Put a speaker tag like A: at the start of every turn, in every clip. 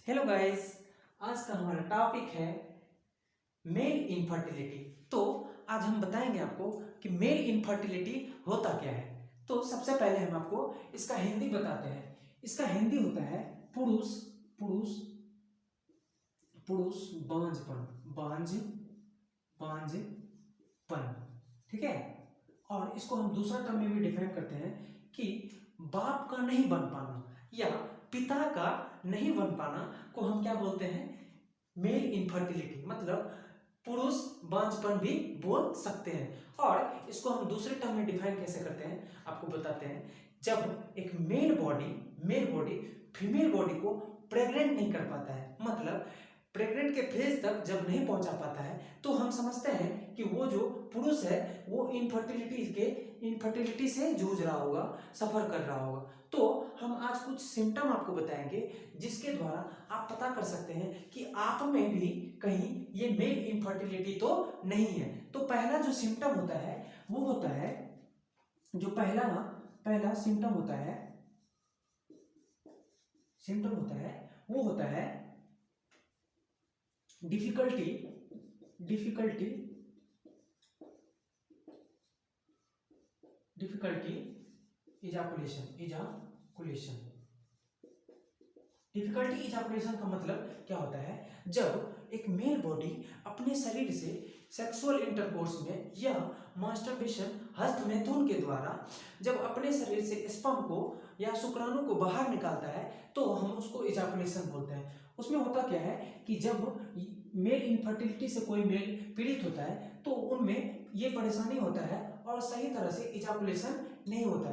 A: Hello guys. आज का हमारा टॉपिक है मेल इनफर्टिलिटी। तो आज हम बताएंगे आपको कि मेल इनफर्टिलिटी होता क्या है। तो सबसे पहले हम आपको इसका हिंदी बताते हैं। इसका हिंदी होता है पुरुष पुरुष पुरुष बांझपन बांझ बांझपन। ठीक है। और इसको हम दूसरा टर्म में भी डिफाइन करते हैं कि बाप का नहीं बन पाना या पिता का नहीं बन पाना को हम क्या बोलते हैं, मेल इनफर्टिलिटी। मतलब पुरुष बांझपन भी बोल सकते हैं। और इसको हम दूसरे टर्म में डिफाइन कैसे करते हैं आपको बताते हैं। जब एक मेल बॉडी फीमेल बॉडी को प्रेग्नेंट नहीं कर पाता है, मतलब प्रेग्नेंट के फेज तक जब नहीं पहुंचा पाता है, तो हम समझते हैं कि वो जो पुरुष है वो इनफर्टिलिटी से जूझ रहा होगा, सफर कर रहा होगा। तो हम आज कुछ सिम्टम आपको बताएंगे जिसके द्वारा आप पता कर सकते हैं कि आप में भी कहीं ये मेल इनफर्टिलिटी तो नहीं है। तो पहला जो सिम्टम होता है वो होता है, जो पहला सिम्टम होता है वो होता है डिफिकल्टी इजाकुलेशन। डिफिकल्टी इजाकुलेशन का मतलब क्या होता है, जब एक मेल बॉडी अपने शरीर से सेक्सुअल इंटरकोर्स में या मास्टरबेशन हस्तमैथुन के द्वारा जब अपने शरीर से स्पर्म को या शुक्राणु को बाहर निकालता है तो हम उसको इजाकुलेशन बोलते हैं। उसमें होता क्या है कि जब मेल इनफर्टिलिटी से कोई मेल पीड़ित होता है तो उनमें ये परेशानी होता है और सही तरह से इजाकुलेशन नहीं होता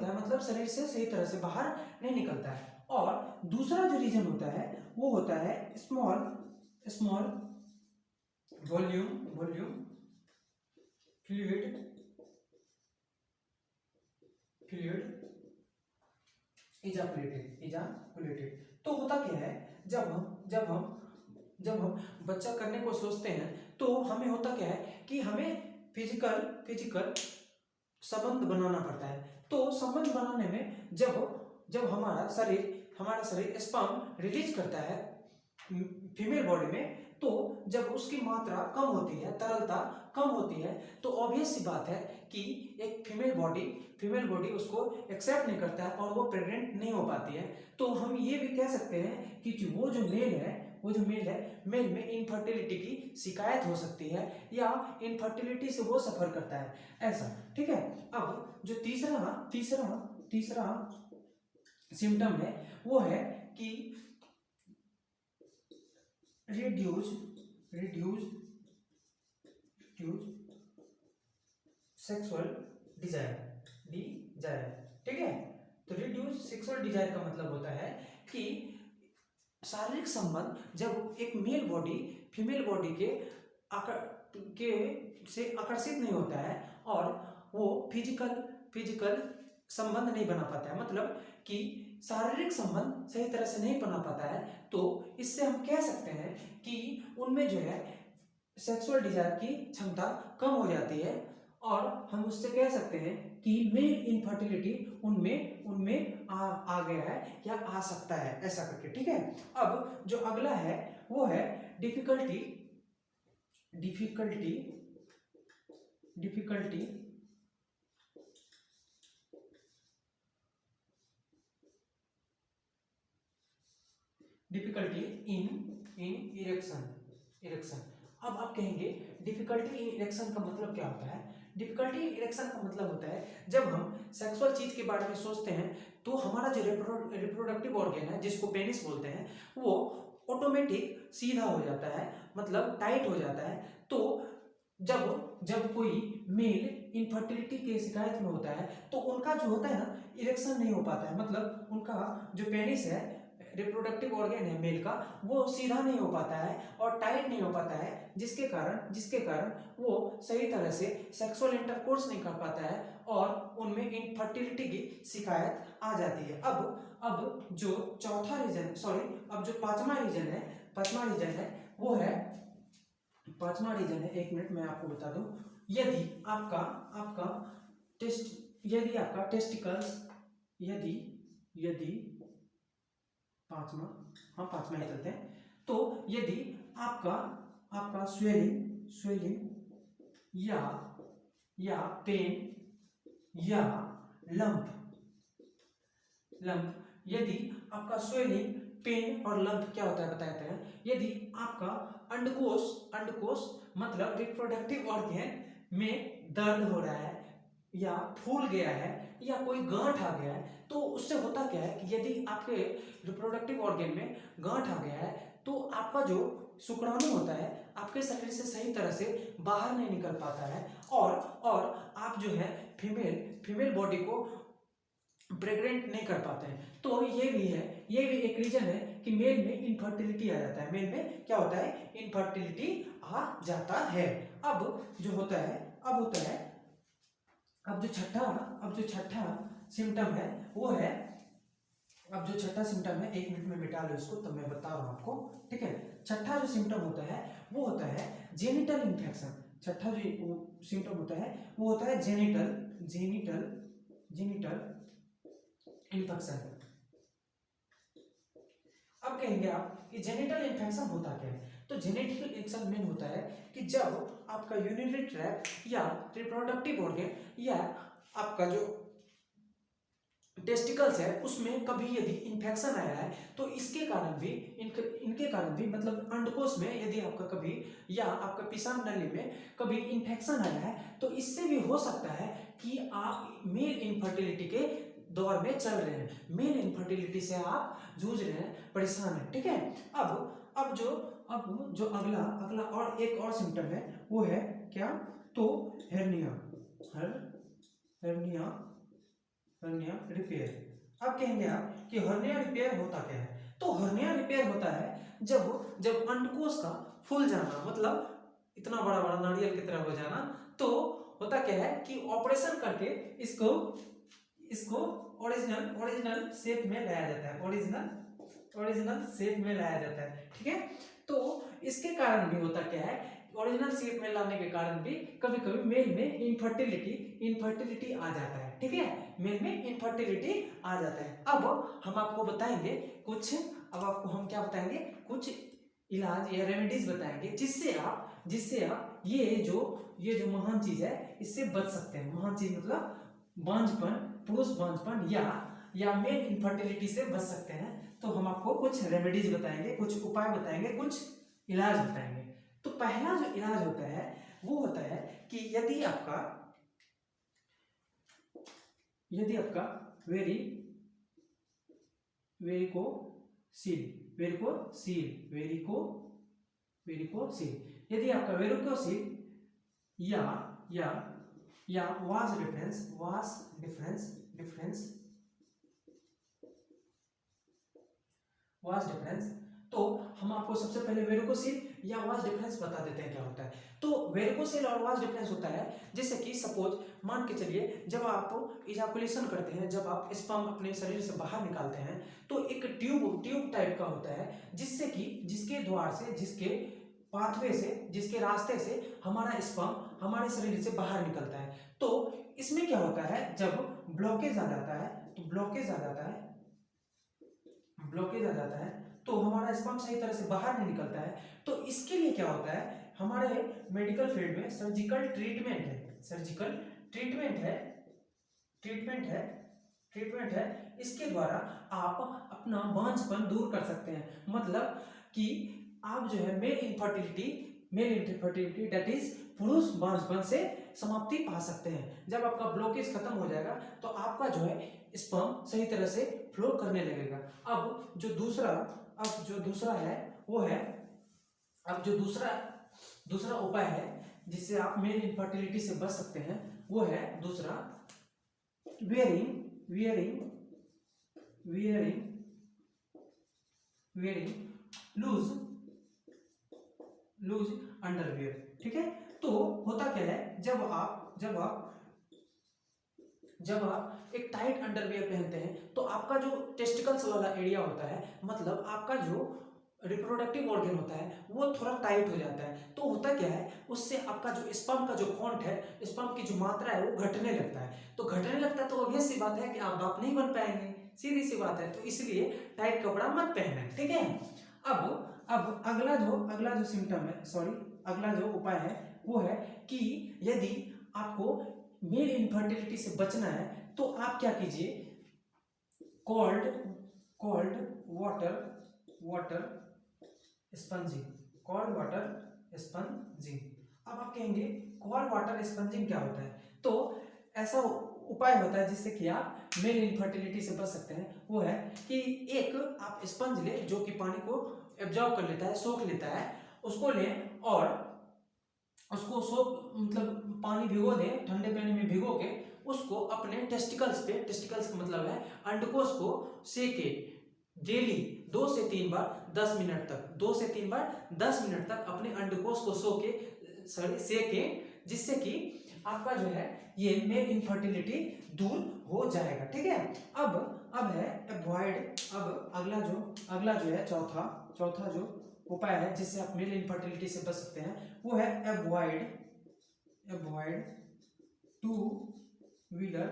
A: है, मतलब शरीर से सही तरह से बाहर नहीं निकलता है। और दूसरा जो रीजन होता है वो होता है स्मॉल वॉल्यूम फ्लूइड इजाकुलेटेड। तो होता क्या है, जब हम बच्चा करने को सोचते हैं तो हमें होता क्या है कि हमें फिजिकल संबंध बनाना पड़ता है। तो संबंध बनाने में जब हमारा शरीर स्पर्म रिलीज करता है फीमेल बॉडी में, तो जब उसकी मात्रा कम होती है, तरलता कम होती है, तो ऑब्वियस सी बात है कि एक फीमेल बॉडी उसको एक्सेप्ट नहीं करता है और वो प्रेग्नेंट नहीं हो पाती है। तो हम ये भी कह सकते हैं कि वो जो मेल है मेल में इनफर्टिलिटी की शिकायत हो सकती है या इनफर्टिलिटी से वो सफर करता है, ऐसा। ठीक है। अब जो तीसरा सिम्टम है वो है कि रिड्यूज सेक्सुअल डिजायर। ठीक है। तो रिड्यूस सेक्सुअल डिजायर का मतलब होता है कि शारीरिक संबंध जब एक मेल बॉडी फीमेल बॉडी के से आकर्षित नहीं होता है और वो फिजिकल संबंध नहीं बना पाता है, मतलब कि शारीरिक संबंध सही तरह से नहीं बना पाता है, तो इससे हम कह सकते हैं कि उनमें जो है सेक्सुअल डिजायर की क्षमता कम हो जाती है और हम उससे कह सकते हैं कि मेल इनफर्टिलिटी उनमें आ गया है या आ सकता है, ऐसा करके। ठीक है। अब जो अगला है वो है डिफिकल्टी इन इरेक्शन। अब आप कहेंगे डिफिकल्टी इन इरेक्शन का मतलब क्या होता है। डिफिकल्टी इन इरेक्शन का मतलब होता है जब हम सेक्सुअल चीज के बारे में सोचते हैं तो हमारा जो रिप्रोडक्टिव ऑर्गन है जिसको पेनिस बोलते हैं वो ऑटोमेटिक सीधा हो जाता है, मतलब टाइट हो जाता है। तो जब कोई मेल इनफर्टिलिटी के शिकायत में होता है तो उनका जो होता है ना, इरेक्शन नहीं हो पाता है, मतलब उनका जो पेनिस है रिप्रोडक्टिव ऑर्गन है मेल का, वो सीधा नहीं हो पाता है और टाइट नहीं हो पाता है, जिसके कारण वो सही तरह से सेक्सुअल इंटरकोर्स नहीं कर पाता है और उनमें इनफर्टिलिटी की शिकायत आ जाती है। अब जो पांचवा रीजन है, एक मिनट मैं आपको बता दूं। यदि आपका टेस्ट यदि आपका टेस्टिकल्स यदि पांचवा, हाँ पांचवा ही चलते हैं। तो यदि आपका आपका स्वेलिंग या पेन या लंप यदि आपका स्वेलिंग, पेन और लंप क्या होता है बताते हैं। यदि आपका अंडकोश मतलब रिप्रोडक्टिव ऑर्गन में दर्द हो रहा है या फूल गया है या कोई गांठ आ गया है, तो उससे होता क्या है कि यदि आपके रिप्रोडक्टिव ऑर्गन में गांठ आ गया है तो आपका जो शुक्राणु होता है आपके शरीर से सही तरह से बाहर नहीं निकल पाता है, और आप जो है फीमेल बॉडी को प्रेग्नेंट नहीं कर पाते हैं। तो ये भी एक रीजन है कि मेल में इनफर्टिलिटी आ जाता है। मेल में क्या होता है, इनफर्टिलिटी आ जाता है। अब जो होता है अब जो छठा सिम्टम है वो है, अब जो छठा सिम्टम है, 1 मिनट में मिटा लो इसको तब मैं बता रहा हूं आपको, ठीक है। छठा जो सिम्टम होता है वो होता है जेनिटल इन्फेक्शन। छठा जो सिम्टम होता है वो होता है जेनिटल इन्फेक्शन। अब कहेंगे आप कि जेनिटल इन्फेक्शन होता क्या है। तो जेनिटल इन्फेक्शन मेन होता है कि जब आपका यूरिनरी ट्रैक्ट या रिप्रोडक्टिव ऑर्गन या आपका जो टेस्टिकल्स है उसमें कभी यदि इन्फेक्शन आया है तो इसके कारण भी इनके कारण भी मतलब अंडकोश में यदि आपका कभी या आपका पेशाब नली में कभी इन्फेक्शन आया है तो इससे भी हो सकता है कि आप मेल इनफर्टिलिटी के दौर में चल रहे हैं, मेल इनफर्टिलिटी से आप जूझ रहे हैं, परेशान हैं, ठीक है। अब जो अगला और एक और सिम्टम है वो है क्या, तो हर्निया रिपेयर। अब कहेंगे आप कि हर्निया रिपेयर होता क्या है। तो हर्निया रिपेयर होता है जब अंडकोश का फूल जाना, मतलब इतना बड़ा बड़ा नारियल की तरह हो जाना, तो होता क्या है कि ऑपरेशन करके इसको ओरिजिनल शेप में लाया जाता है, ओरिजिनल शेप में लाया जाता है, ठीक है। तो इसके कारण भी होता क्या है, ओरिजिनल शेप में लाने के कारण भी कभी कभी मेल में इनफर्टिलिटी आ जाता है, ठीक है। मेल में इनफर्टिलिटी आ जाता है। अब हम आपको बताएंगे कुछ, अब आपको हम क्या बताएंगे, कुछ इलाज या रेमेडीज बताएंगे जिससे आप ये जो महान चीज है इससे बच सकते हैं। महान चीज मतलब बांझपन, पुरुष बांझपन या मेल इनफर्टिलिटी से बच सकते हैं। तो हम आपको कुछ रेमेडीज बताएंगे, कुछ उपाय बताएंगे, कुछ इलाज बताएंगे। तो पहला जो इलाज होता है वो होता है कि यदि आपका वेरिकोसील, यदि आपका वेरिकोसील या वास डिफरेंस, तो हम आपको सबसे पहले वेरिकोसील या वास डिफरेंस बता देते हैं क्या होता है। तो वेरिकोसील और वास डिफरेंस होता है जैसे कि सपोज मान के चलिए जब आप इजाकुलेशन करते हैं, जब आप स्पर्म अपने शरीर से बाहर निकालते हैं तो एक ट्यूब टाइप का होता है जिससे कि जिसके द्वार से, जिसके पाथवे से, जिसके रास्ते से हमारा स्पर्म हमारे शरीर से बाहर निकलता है। तो इसमें क्या होता है, जब ब्लॉकेज आ जाता है तो हमारा स्पर्म सही तरह से बाहर नहीं निकलता है। तो इसके लिए क्या होता है, हमारे मेडिकल फील्ड में सर्जिकल ट्रीटमेंट है। इसके द्वारा आप अपना बांझपन दूर कर सकते हैं, मतलब कि आप जो है मेल इनफर्टिलिटी दैट इज पुरुष बांझपन से समाप्ति पा सकते हैं। जब आपका ब्लॉकेज खत्म हो जाएगा तो आपका जो है स्पर्म सही तरह से फ्लो करने लगेगा। अब जो दूसरा है वो है, अब जो दूसरा उपाय है जिससे आप मेल इनफर्टिलिटी से बच सकते हैं वो है दूसरा, wearing लूज अंडरवियर, ठीक है। तो होता क्या है, जब आप एक टाइट अंडरवियर पहनते हैं तो आपका जो टेस्टिकल्स वाला एरिया होता है, मतलब आपका जो रिप्रोडक्टिव ऑर्गन होता है वो थोड़ा टाइट हो जाता है। तो होता क्या है, उससे आपका जो स्पर्म का जो काउंट है, स्पर्म की जो मात्रा है वो घटने लगता है। तो घटने लगता है तो ऑब्वियस सी बात है कि आप बाप नहीं बन पाएंगे, सीधी सी बात है। तो इसलिए टाइट कपड़ा मत पहने, ठीक है। अब अगला जो सिम्टम है, सॉरी अगला जो उपाय है वो है कि यदि आपको मेल इनफर्टिलिटी से बचना है तो आप क्या कीजिए, cold water spongin, cold water spongin. अब आप कहेंगे कोल्ड वाटर स्पंजिंग क्या होता है? तो ऐसा उपाय होता है जिससे कि आप मेल इनफर्टिलिटी से बच सकते हैं। वो है कि एक आप स्पंज ले जो कि पानी को एब्जॉर्ब कर लेता है, सोख लेता है, उसको लें और उसको सोख मतलब पानी भिगो दें, ठंडे पानी में भिगो के उसको अपने टेस्टिकल्स पे, टेस्टिकल्स का मतलब है अंडकोश को सेके डेली 2 से 3 बार 10 मिनट तक, 2 से 3 बार 10 मिनट तक अपने अंडकोश को सेके, जिससे कि आपका जो है ये मेल इनफर्टिलिटी दूर हो जाएगा, ठीक है। अब है अवॉइड। अब अगला जो है चौथा जो उपाय है जिससे आप मेल इनफर्टिलिटी से बच सकते हैं वो है avoid two wheeler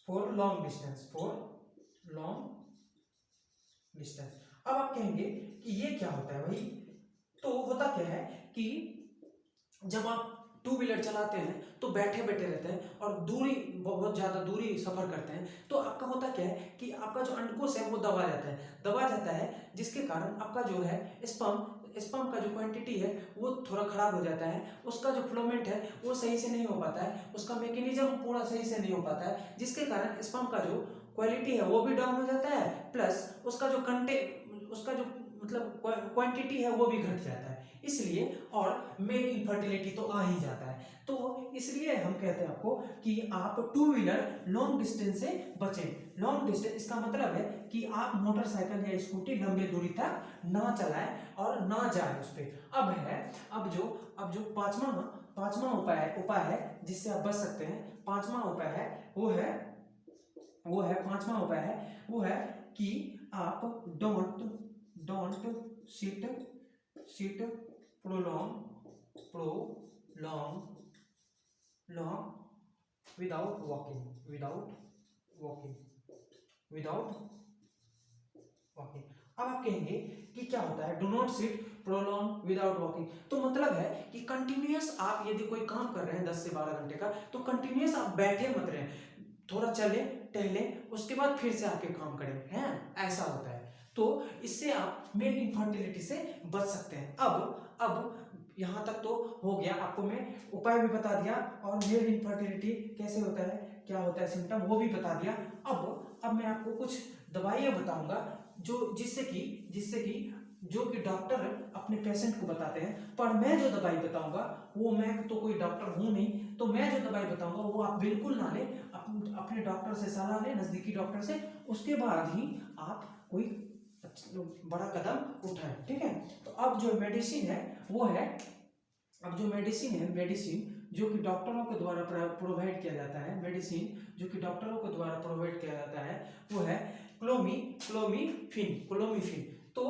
A: for long distance. अब आप कहेंगे कि ये क्या होता है भाई? तो होता क्या है कि जब आप टू व्हीलर चलाते हैं तो बैठे रहते हैं और बहुत ज्यादा दूरी सफर करते हैं, तो आपका होता क्या है कि आपका जो अंडकोश है वो दबा जाता है, जिसके कारण आपका जो है स्पर्म का जो क्वांटिटी है वो थोड़ा खराब हो जाता है, उसका जो फ्लोमेंट है वो सही से नहीं हो पाता है, उसका मैकेनिज्म पूरा सही से नहीं हो पाता है, जिसके कारण स्पर्म का जो क्वालिटी है वो भी डाउन हो जाता है, प्लस उसका जो मतलब क्वांटिटी है वो भी घट जाता है। इसलिए और मेल इनफर्टिलिटी तो आ ही जाता है। तो इसलिए हम कहते हैं आपको कि आप टू व्हीलर लॉन्ग डिस्टेंस से बचें। लॉन्ग डिस्टेंस इसका मतलब है कि आप मोटरसाइकिल या स्कूटी लंबे दूरी तक ना चलाएं और ना जाएं उस पर। अब जो पांचवा उपाय है जिससे आप बच सकते हैं, पांचवा उपाय है वो है कि आप don't sit prolong without walking। अब आप कहेंगे कि क्या होता है do not sit prolong without walking? तो मतलब है कि कंटिन्यूअस आप यदि कोई काम कर रहे हैं 10 से 12 घंटे का, तो कंटिन्यूअस आप बैठे मत रहें, थोड़ा चले टहले उसके बाद फिर से आके काम करें, हैं ऐसा होता है। तो इससे आप मेल इनफर्टिलिटी से बच सकते हैं। अब यहाँ तक तो हो गया, आपको मैं उपाय भी बता दिया और मेल इनफर्टिलिटी कैसे होता है, क्या होता है सिम्टम वो भी बता दिया। अब मैं आपको कुछ दवाइयाँ बताऊंगा जो जिससे कि जो कि डॉक्टर अपने पेशेंट को बताते हैं। पर मैं जो दवाई बताऊंगा वो, मैं तो कोई डॉक्टर हूं नहीं, तो मैं जो दवाई बताऊंगा वो आप बिल्कुल ना लें, अपने डॉक्टर से सलाह लें, नजदीकी डॉक्टर से, उसके बाद ही आप कोई बड़ा कदम उठाएं, ठीक है। तो अब जो मेडिसिन है वो है, मेडिसिन जो कि डॉक्टरों के द्वारा प्रोवाइड किया जाता है, वो है क्लोमीफिन। तो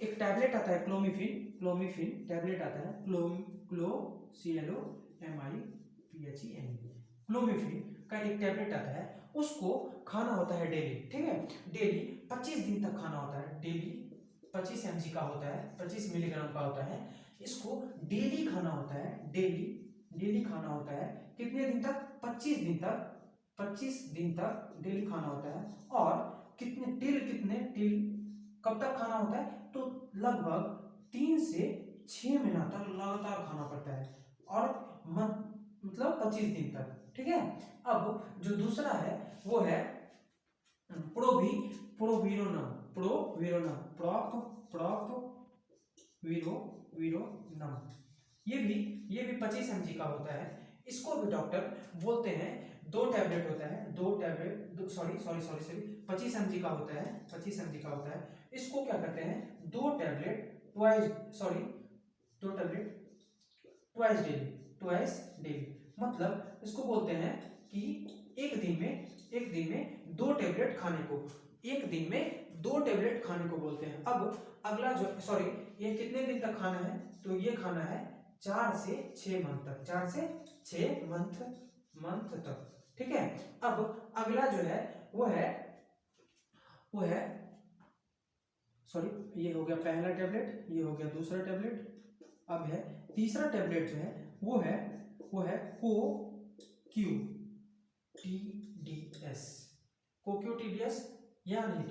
A: एक टैबलेट आता है क्लोमीफिन टैबलेट आता है, क्लोमीफिन का एक टैबलेट आता है, उसको खाना होता है डेली, ठीक है। डेली 25 दिन तक खाना होता है, डेली 25 mg का होता है, 25 मिलीग्राम का होता है, इसको डेली खाना होता है, डेली खाना होता है। कितने दिन तक? 25 दिन तक डेली खाना होता है। और टिल कब तक खाना होता है? तो लगभग 3 से 6 महीना तक लगातार खाना पड़ता है, और मतलब 25 दिन तक, ठीक है। अब जो दूसरा है वो है प्रोविरोनम। ये भी 25 mg का होता है। इसको भी डॉक्टर बोलते हैं, 2 टैबलेट होता है, 25 mg का होता है। इसको क्या करते हैं, 2 टैबलेट ट्वाइस डेली। मतलब इसको बोलते हैं कि एक दिन में 2 टैबलेट खाने को बोलते हैं। अब अगला जो ये कितने दिन तक खाना है? तो ये खाना है 4 से 6 मंथ तक, ठीक है। अब अगला जो है वो है सॉरी, ये हो गया पहला टेबलेट, ये हो गया दूसरा टेबलेट। अब है तीसरा टेबलेट जो है वो है को क्यू टी डी एस, को क्यू टी डी एस, या नहीं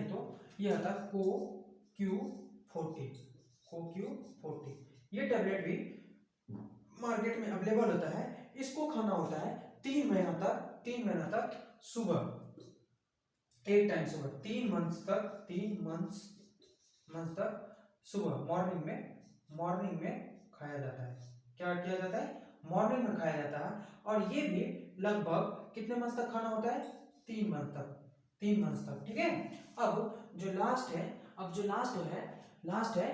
A: तो ये आता है को क्यू 40, को क्यू 40। ये टेबलेट भी मार्केट में अवेलेबल होता है। इसको खाना होता है 3 महीना तक सुबह, 8 टाइम सुबह, 3 मंथ्स तक सुबह मॉर्निंग में खाया जाता है। क्या किया जाता है? मॉर्निंग में खाया जाता है। और ये भी लगभग कितने मंथ तक खाना होता है? 3 मंथ तक, ठीक है। अब जो लास्ट है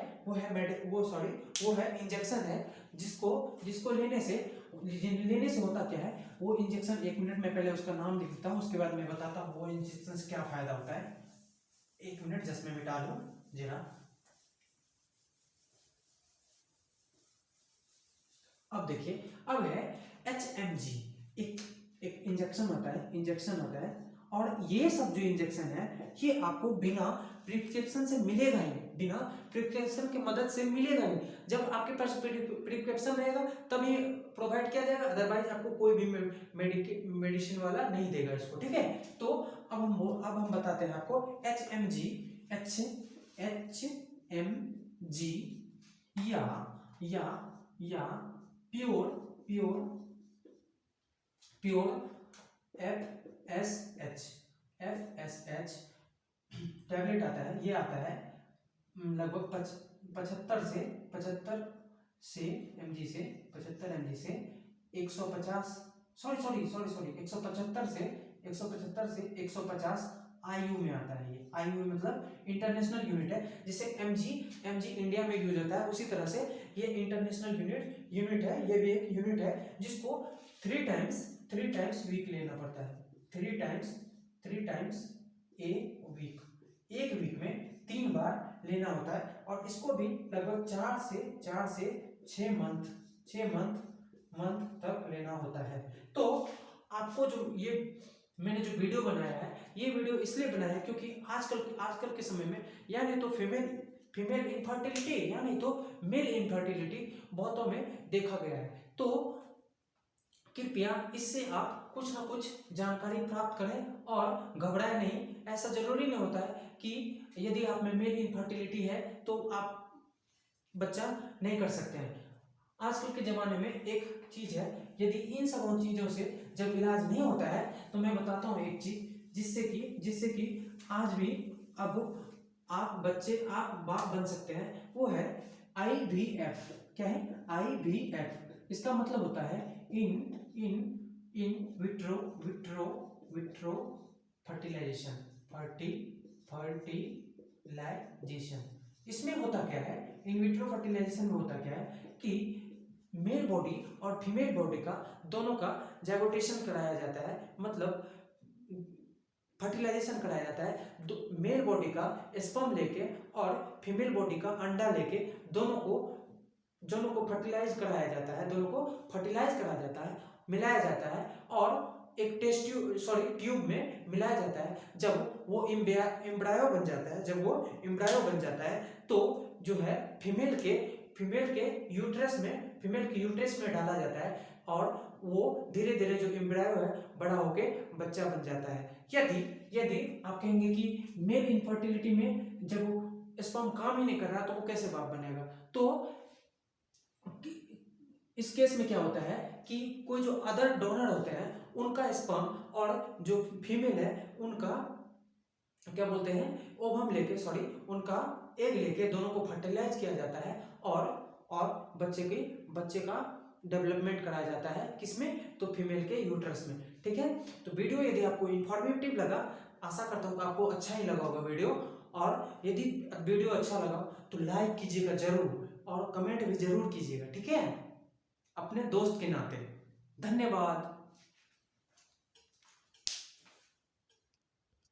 A: वो है इंजेक्शन है, जिसको लेने से होता क्या है वो इंजेक्शन। 1 मिनट में पहले उसका नाम लिख देता हूँ, उसके बाद मैं बताता हूँ वो इंजेक्शन से क्या फायदा होता है। 1 मिनट जस्ट मैं मिटा लूं जरा। अब देखिए, अब है HMG, एक इंजेक्शन होता है। और ये सब जो इंजेक्शन है ये आपको बिना प्रिस्क्रिप्शन से मिलेगा ही, बिना प्रिस्क्रिप्शन की मदद से मिलेगा ही। जब आपके पास प्रिस्क्रिप्शन रहेगा तभी प्रोवाइड किया जाएगा, अदरवाइज आपको कोई भी मेडिसिन वाला नहीं देगा इसको, ठीक है। तो अब हम बताते हैं आपको HMG या प्योर FSH टैबलेट आता है। ये आता है लगभग 75 से mg से 150 सॉरी 175 से 150 IU में आता है। ये IU मतलब इंटरनेशनल यूनिट है। जिसे mg इंडिया में यूज होता है, उसी तरह से ये इंटरनेशनल यूनिट है। ये भी एक यूनिट है जिसको 3 टाइम्स वीक लेना पड़ता है। 3 टाइम्स ए वीक, एक वीक में 3 बार लेना होता है। और इसको भी लगभग 4 से 6 मंथ तक लेना होता है। तो आपको जो ये मैंने जो वीडियो बनाया है, ये वीडियो इसलिए बनाया है क्योंकि आजकल के समय में या नहीं तो फीमेल इनफर्टिलिटी या नहीं तो मेल इनफर्टिलिटी बहुतों में देखा गया है। तो कृपया इससे आप कुछ ना कुछ जानकारी प्राप्त करें और घबराएं नहीं। ऐसा जरूरी नहीं होता है कि यदि आप में मेल इनफर्टिलिटी है तो आप बच्चा नहीं कर सकते हैं। आजकल के ज़माने में एक चीज़ है, यदि इन सब चीज़ों से जब इलाज नहीं होता है तो मैं बताता हूँ एक चीज़ जिससे कि आज भी अब आप बाप बन सकते हैं। वो है IVF। क्या है? IVF। इसका मतलब होता है इन विट्रो फर्टिलाइजेशन। इसमें होता क्या है? इन विट्रो फर्टिलाइजेशन में होता क्या है कि मेल बॉडी और फीमेल बॉडी का दोनों का जाइगोटेशन कराया जाता है, मतलब फर्टिलाइजेशन कराया जाता है। मेल बॉडी का स्पर्म लेके और फीमेल बॉडी का अंडा लेके दोनों को फर्टिलाइज कराया जाता है, मिलाया जाता है और एक ट्यूब में मिलाया जाता है। जब वो एम्ब्रायो बन जाता है तो जो है फीमेल के यूट्रस में डाला जाता है और वो धीरे धीरे जो एम्ब्रायो है बड़ा होके बच्चा बन जाता है। यदि आप कहेंगे कि मेल इनफर्टिलिटी में जब स्पर्म काम ही नहीं कर रहा तो वो कैसे बाप बनेगा, तो इस केस में क्या होता है कि कोई जो अदर डोनर होते हैं उनका स्पर्म और जो फीमेल है उनका क्या बोलते हैं ओवम उनका एग लेके दोनों को फर्टिलाइज किया जाता है और बच्चे का डेवलपमेंट कराया जाता है। किसमें? तो फीमेल के यूट्रस में, ठीक है। तो वीडियो यदि आपको इंफॉर्मेटिव लगा, आशा करता हूँ आपको अच्छा ही लगा होगा वीडियो। और यदि वीडियो अच्छा लगा तो लाइक कीजिएगा जरूर और कमेंट भी जरूर कीजिएगा, ठीक है, अपने दोस्त के नाते। धन्यवाद।